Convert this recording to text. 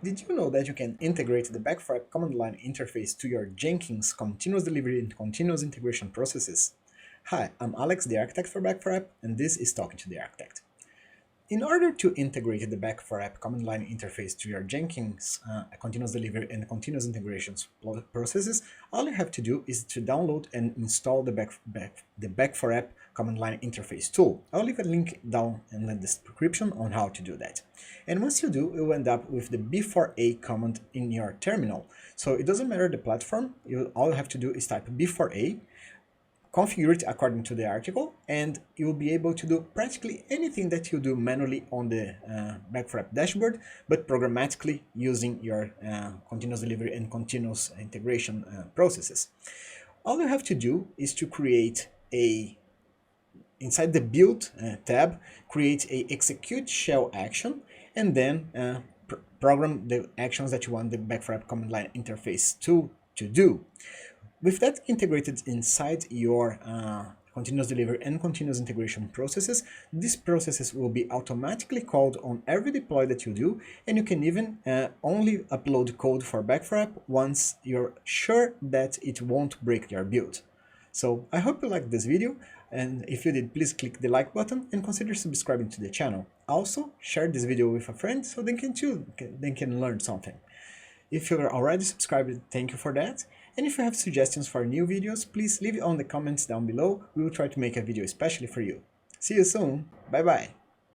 Did you know that you can integrate the Back4App Command Line Interface to your Jenkins continuous delivery and continuous integration processes? Hi, I'm Alex, the architect for Back4App, and this is Talking to the Architect. In order to integrate the Back4App Command Line Interface to your Jenkins continuous delivery and continuous integrations processes, all you have to do is to download and install the Back4App Command Line Interface tool. I'll leave a link down in the description on how to do that. And once you do, you'll end up with the B4A command in your terminal. So it doesn't matter the platform, all you have to do is type B4A, configure it according to the article, and you will be able to do practically anything that you do manually on the Back4App dashboard, but programmatically using your continuous delivery and continuous integration processes. All you have to do is to create inside the build tab, create a execute shell action, and then program the actions that you want the Back4App command line interface to do. With that integrated inside your continuous delivery and continuous integration processes, these processes will be automatically called on every deploy that you do, and you can even only upload code for Back4App once you're sure that it won't break your build. So I hope you liked this video, and if you did, please click the like button and consider subscribing to the channel. Also, share this video with a friend so they can learn something. If you're already subscribed, thank you for that. And if you have suggestions for new videos, please leave it on the comments down below. We will try to make a video especially for you. See you soon. Bye bye.